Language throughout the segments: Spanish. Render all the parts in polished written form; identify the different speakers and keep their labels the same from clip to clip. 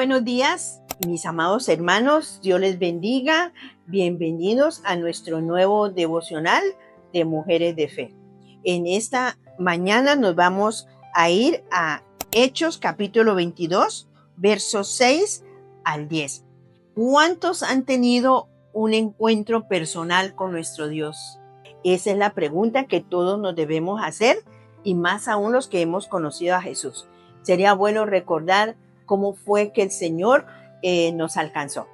Speaker 1: buenos días, mis amados hermanos. Dios les bendiga. Bienvenidos a nuestro nuevo devocional de Mujeres de Fe. En esta mañana nos vamos a ir a Hechos capítulo 22, versos 6 al 10. ¿Cuántos han tenido un encuentro personal con nuestro Dios? Esa es la pregunta que todos nos debemos hacer, y más aún los que hemos conocido a Jesús. Sería bueno recordar cómo fue que el Señor nos alcanzó.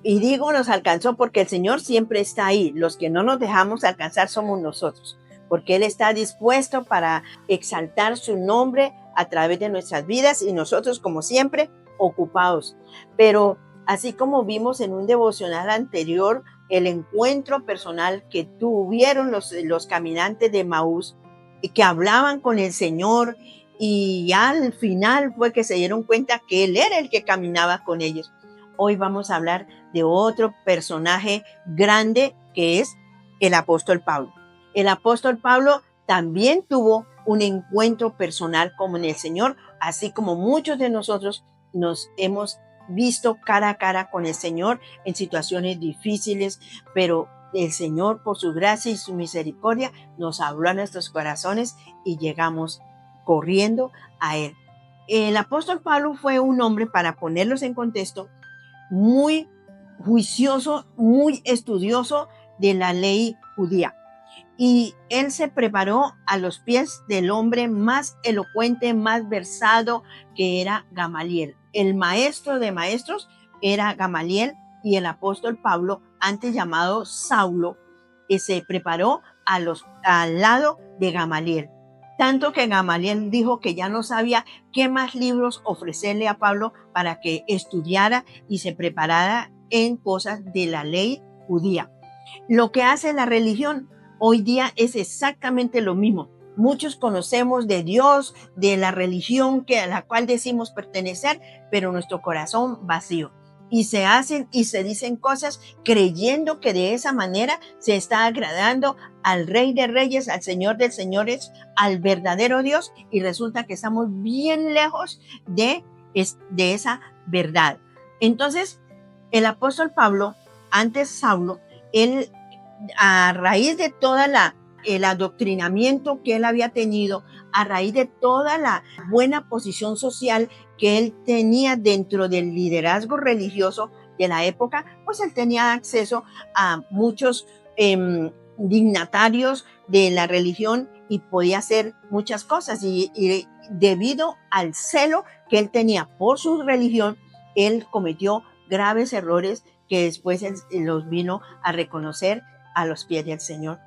Speaker 1: Y digo nos alcanzó porque el Señor siempre está ahí. Los que no nos dejamos alcanzar somos nosotros, porque Él está dispuesto para exaltar su nombre a través de nuestras vidas, y nosotros, como siempre, ocupados. Pero así como vimos en un devocional anterior, el encuentro personal que tuvieron los caminantes de Emaús, que hablaban con el Señor, y al final fue que se dieron cuenta que Él era el que caminaba con ellos. Hoy vamos a hablar de otro personaje grande, que es el apóstol Pablo. El apóstol Pablo también tuvo un encuentro personal con el Señor, así como muchos de nosotros nos hemos visto cara a cara con el Señor en situaciones difíciles, pero el Señor, por su gracia y su misericordia, nos habló a nuestros corazones y llegamos corriendo a Él. El apóstol Pablo fue un hombre, para ponerlos en contexto, muy juicioso, muy estudioso de la ley judía. Y él se preparó a los pies del hombre más elocuente, más versado, que era Gamaliel. El maestro de maestros era Gamaliel, y el apóstol Pablo, antes llamado Saulo, se preparó al lado de Gamaliel. Tanto que Gamaliel dijo que ya no sabía qué más libros ofrecerle a Pablo para que estudiara y se preparara en cosas de la ley judía. Lo que hace la religión hoy día es exactamente lo mismo. Muchos conocemos de Dios, de la religión a la cual decimos pertenecer, pero nuestro corazón vacío. Y se hacen y se dicen cosas creyendo que de esa manera se está agradando al Rey de Reyes, al Señor de Señores, al verdadero Dios, y resulta que estamos bien lejos de esa verdad. Entonces, el apóstol Pablo, antes Saulo, él, a raíz de toda el adoctrinamiento que él había tenido, a raíz de toda la buena posición social que él tenía dentro del liderazgo religioso de la época, pues él tenía acceso a muchos dignatarios de la religión y podía hacer muchas cosas. Y debido al celo que él tenía por su religión, él cometió graves errores que después él los vino a reconocer a los pies del Señor.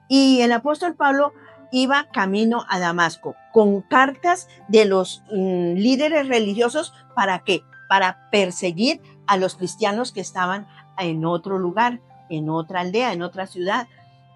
Speaker 1: Y el apóstol Pablo iba camino a Damasco con cartas de los líderes religiosos. ¿Para qué? Para perseguir a los cristianos que estaban en otro lugar, en otra aldea, en otra ciudad.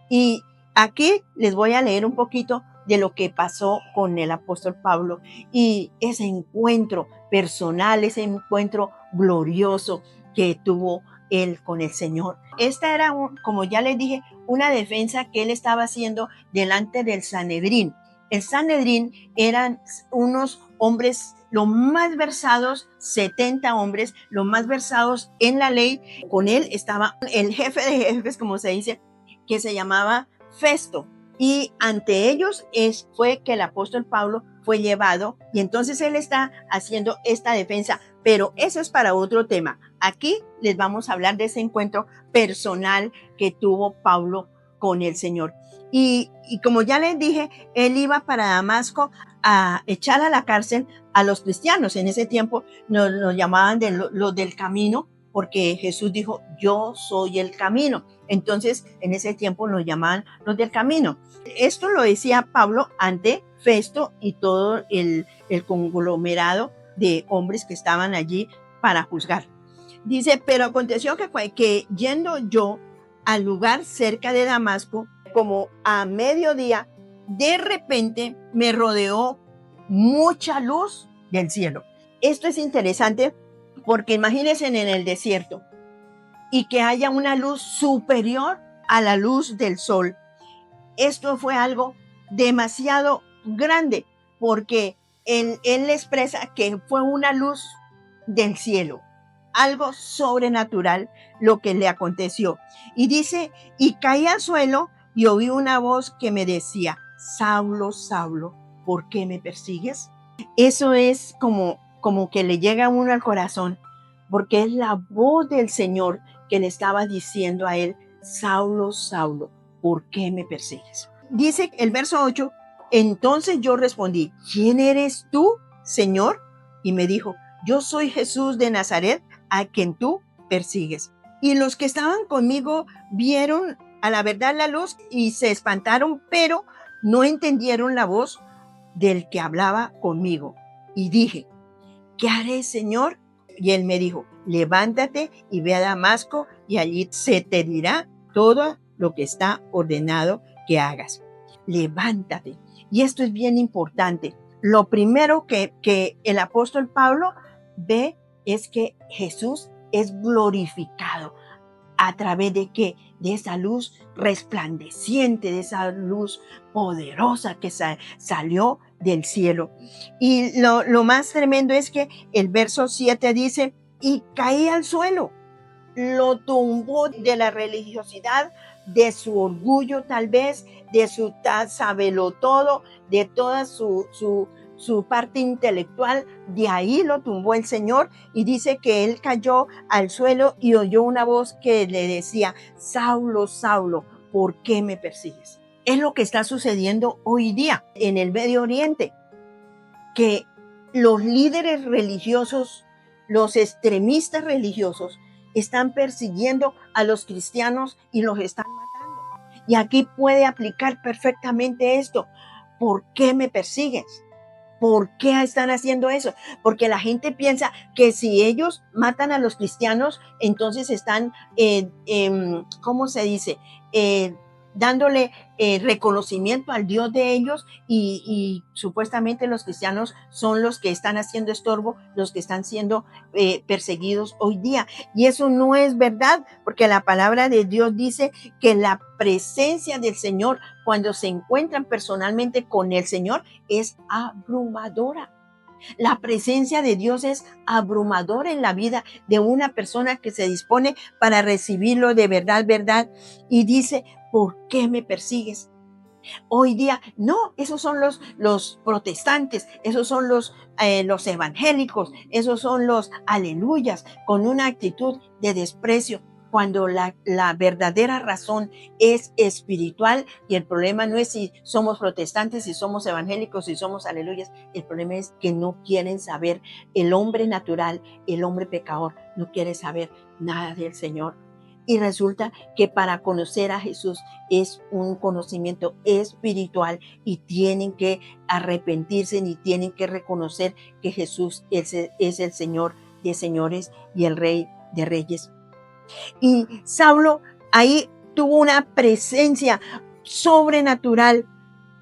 Speaker 1: Y aquí les voy a leer un poquito de lo que pasó con el apóstol Pablo y ese encuentro personal, ese encuentro glorioso que tuvo él con el Señor. Esta era, como ya les dije, una defensa que él estaba haciendo delante del Sanedrín. El Sanedrín eran unos hombres los más versados, 70 hombres, los más versados en la ley. Con él estaba el jefe de jefes, como se dice, que se llamaba Festo. Y ante ellos fue que el apóstol Pablo fue llevado, y entonces él está haciendo esta defensa. Pero eso es para otro tema. Aquí les vamos a hablar de ese encuentro personal que tuvo Pablo con el Señor. Y como ya les dije, él iba para Damasco a echar a la cárcel a los cristianos. En ese tiempo nos llamaban los del camino, porque Jesús dijo, yo soy el camino. Entonces, en ese tiempo nos llamaban los del camino. Esto lo decía Pablo ante Festo y todo el conglomerado de hombres que estaban allí para juzgar. Dice, pero aconteció que yendo yo al lugar cerca de Damasco, como a mediodía, de repente me rodeó mucha luz del cielo. Esto es interesante porque imagínense en el desierto y que haya una luz superior a la luz del sol. Esto fue algo demasiado grande, porque él expresa que fue una luz del cielo, algo sobrenatural lo que le aconteció. Y dice, y caí al suelo y oí una voz que me decía, Saulo, Saulo, ¿por qué me persigues? Eso es como que le llega a uno al corazón, porque es la voz del Señor que le estaba diciendo a él, Saulo, Saulo, ¿por qué me persigues? Dice el verso 8, entonces yo respondí, ¿quién eres tú, Señor? Y me dijo, yo soy Jesús de Nazaret, a quien tú persigues. Y los que estaban conmigo vieron a la verdad la luz y se espantaron, pero no entendieron la voz del que hablaba conmigo. Y dije, ¿qué haré, Señor? Y él me dijo, levántate y ve a Damasco y allí se te dirá todo lo que está ordenado que hagas. Levántate. Y esto es bien importante. Lo primero que el apóstol Pablo ve es que Jesús es glorificado. ¿A través de qué? De esa luz resplandeciente, de esa luz poderosa que salió del cielo. Y lo más tremendo es que el verso 7 dice, y caí al suelo, lo tumbó de la religiosidad, de su orgullo tal vez, de su sabelo todo, de toda su parte intelectual, de ahí lo tumbó el Señor y dice que él cayó al suelo y oyó una voz que le decía, Saulo, Saulo, ¿por qué me persigues? Es lo que está sucediendo hoy día en el Medio Oriente, que los líderes religiosos, los extremistas religiosos, están persiguiendo a los cristianos y los están matando. Y aquí puede aplicar perfectamente esto. ¿Por qué me persigues? ¿Por qué están haciendo eso? Porque la gente piensa que si ellos matan a los cristianos, entonces están, ¿cómo se dice? Dándole reconocimiento al Dios de ellos y supuestamente los cristianos son los que están haciendo estorbo, los que están siendo perseguidos hoy día. Y eso no es verdad, porque la palabra de Dios dice que la presencia del Señor, cuando se encuentran personalmente con el Señor, es abrumadora. La presencia de Dios es abrumadora en la vida de una persona que se dispone para recibirlo de verdad, verdad. Y dice, ¿por qué me persigues? Hoy día, no, esos son los protestantes, esos son los evangélicos, esos son los aleluyas, con una actitud de desprecio, cuando la verdadera razón es espiritual y el problema no es si somos protestantes, si somos evangélicos, si somos aleluyas, el problema es que no quieren saber, el hombre natural, el hombre pecador, no quiere saber nada del Señor. Y resulta que para conocer a Jesús es un conocimiento espiritual y tienen que arrepentirse y tienen que reconocer que Jesús es el Señor de señores y el Rey de reyes. Y Saulo ahí tuvo una presencia sobrenatural,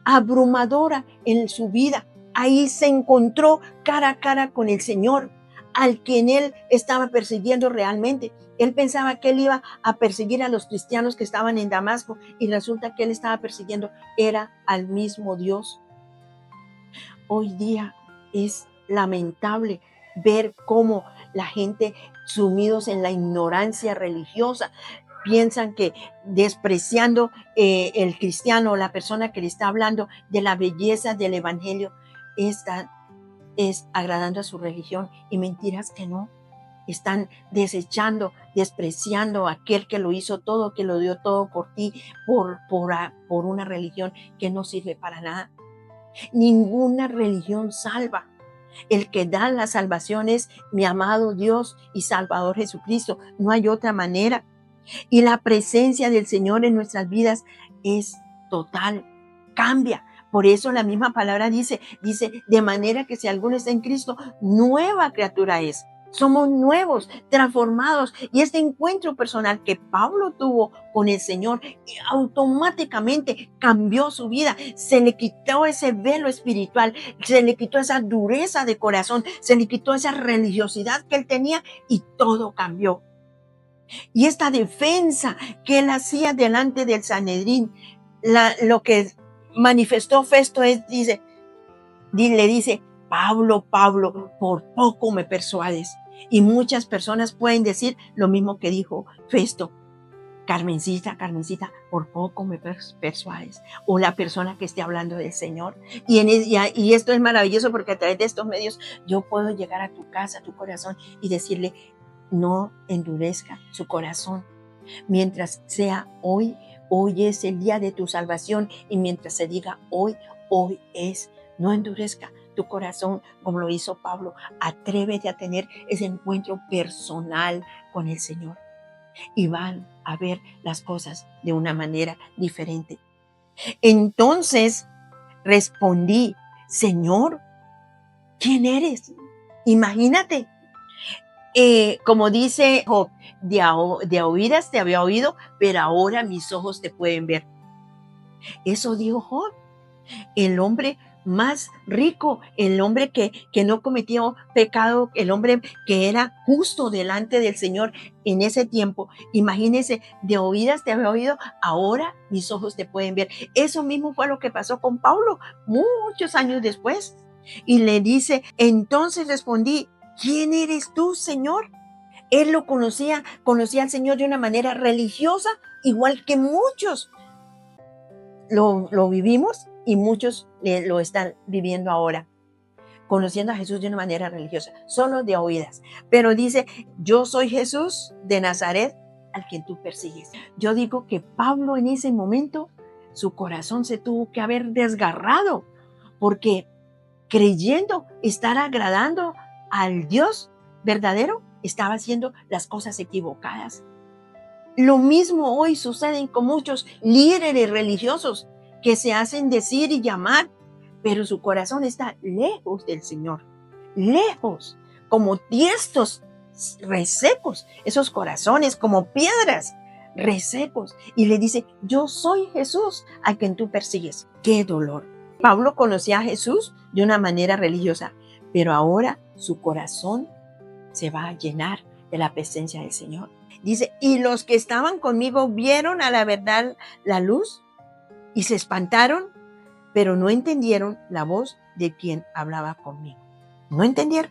Speaker 1: abrumadora en su vida. Ahí se encontró cara a cara con el Señor, al quien él estaba persiguiendo realmente. Él pensaba que él iba a perseguir a los cristianos que estaban en Damasco y resulta que él estaba persiguiendo era al mismo Dios. Hoy día es lamentable ver cómo la gente sumidos en la ignorancia religiosa piensan que despreciando el cristiano o la persona que le está hablando de la belleza del evangelio está es agradando a su religión y mentiras que no. Están desechando, despreciando a aquel que lo hizo todo, que lo dio todo por ti, por una religión que no sirve para nada. Ninguna religión salva. El que da la salvación es mi amado Dios y Salvador Jesucristo. No hay otra manera. Y la presencia del Señor en nuestras vidas es total, cambia. Por eso la misma palabra dice, de manera que si alguno está en Cristo, nueva criatura es. Somos nuevos, transformados. Y este encuentro personal que Pablo tuvo con el Señor automáticamente cambió su vida. Se le quitó ese velo espiritual, se le quitó esa dureza de corazón, se le quitó esa religiosidad que él tenía y todo cambió. Y esta defensa que él hacía delante del Sanedrín, lo que manifestó Festo es, le dice, Pablo, Pablo, por poco me persuades. Y muchas personas pueden decir lo mismo que dijo Festo. Carmencita, Carmencita, por poco me persuades. O la persona que esté hablando del Señor. Y esto es maravilloso porque a través de estos medios yo puedo llegar a tu casa, a tu corazón y decirle, no endurezca su corazón. Mientras sea hoy, hoy es el día de tu salvación. Y mientras se diga hoy, hoy es. No endurezca tu corazón como lo hizo Pablo. Atrévete a tener ese encuentro personal con el Señor. Y van a ver las cosas de una manera diferente. Entonces respondí, Señor, ¿quién eres? Imagínate, como dice Job, de oídas te había oído, pero ahora mis ojos te pueden ver. Eso dijo Job, el hombre más rico, el hombre que no cometió pecado, el hombre que era justo delante del Señor en ese tiempo. Imagínense, de oídas te había oído, ahora mis ojos te pueden ver. Eso mismo fue lo que pasó con Pablo muchos años después. Y le dice, entonces respondí, ¿quién eres tú, Señor? Él lo conocía al Señor de una manera religiosa, igual que muchos lo vivimos y muchos lo están viviendo ahora, conociendo a Jesús de una manera religiosa, solo de oídas. Pero dice, yo soy Jesús de Nazaret, al quien tú persigues. Yo digo que Pablo en ese momento, su corazón se tuvo que haber desgarrado, porque creyendo estar agradando al Dios verdadero, estaba haciendo las cosas equivocadas. Lo mismo hoy sucede con muchos líderes religiosos que se hacen decir y llamar, pero su corazón está lejos del Señor, lejos, como tiestos resecos, esos corazones como piedras resecos. Y le dice, yo soy Jesús a quien tú persigues. ¡Qué dolor! Pablo conocía a Jesús de una manera religiosa, pero ahora su corazón se va a llenar de la presencia del Señor. Dice, y los que estaban conmigo vieron a la verdad la luz y se espantaron, pero no entendieron la voz de quien hablaba conmigo. No entendieron.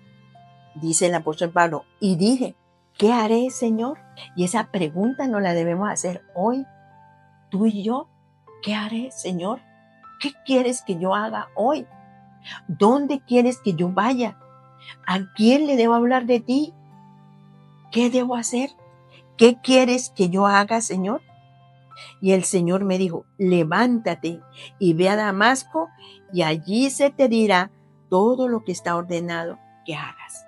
Speaker 1: Dice el apóstol Pablo, y dije, ¿qué haré, Señor? Y esa pregunta nos la debemos hacer hoy, tú y yo. ¿Qué haré, Señor? ¿Qué quieres que yo haga hoy? ¿Dónde quieres que yo vaya? ¿A quién le debo hablar de ti? ¿Qué debo hacer? ¿Qué quieres que yo haga, Señor? Y el Señor me dijo, levántate y ve a Damasco y allí se te dirá todo lo que está ordenado que hagas.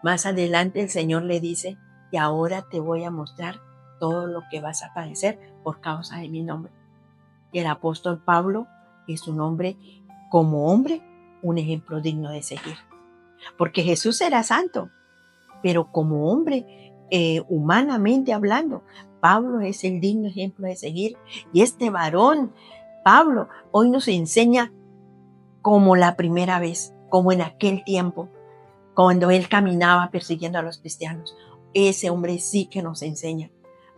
Speaker 1: Más adelante el Señor le dice, y ahora te voy a mostrar todo lo que vas a padecer por causa de mi nombre. Y el apóstol Pablo es un hombre, como hombre, un ejemplo digno de seguir. Porque Jesús era santo, pero como hombre, humanamente hablando, Pablo es el digno ejemplo de seguir. Y este varón, Pablo, hoy nos enseña como la primera vez, como en aquel tiempo, cuando él caminaba persiguiendo a los cristianos. Ese hombre sí que nos enseña,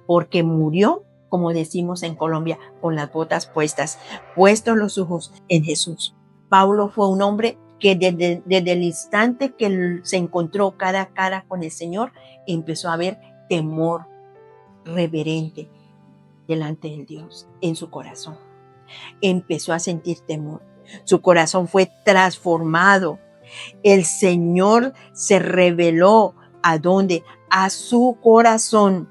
Speaker 1: porque murió, como decimos en Colombia, con las botas puestas, puestos los ojos en Jesús. Pablo fue un hombre que desde el instante que se encontró cara a cara con el Señor, empezó a haber temor reverente delante del Dios en su corazón. Empezó a sentir temor. Su corazón fue transformado. El Señor se reveló ¿a dónde? A su corazón,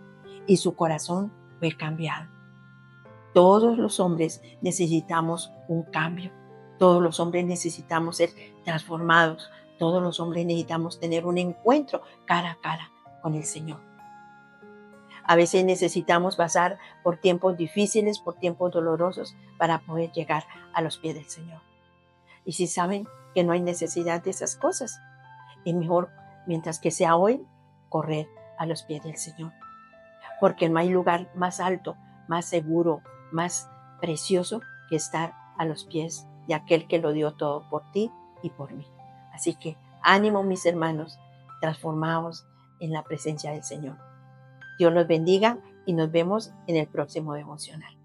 Speaker 1: y su corazón fue cambiado. Todos los hombres necesitamos un cambio. Todos los hombres necesitamos ser transformados. Todos los hombres necesitamos tener un encuentro cara a cara con el Señor. A veces necesitamos pasar por tiempos difíciles, por tiempos dolorosos, para poder llegar a los pies del Señor. Y si saben que no hay necesidad de esas cosas, es mejor, mientras que sea hoy, correr a los pies del Señor. Porque no hay lugar más alto, más seguro, más precioso que estar a los pies de aquel que lo dio todo por ti y por mí. Así que ánimo, mis hermanos, transformaos en la presencia del Señor. Dios los bendiga y nos vemos en el próximo devocional.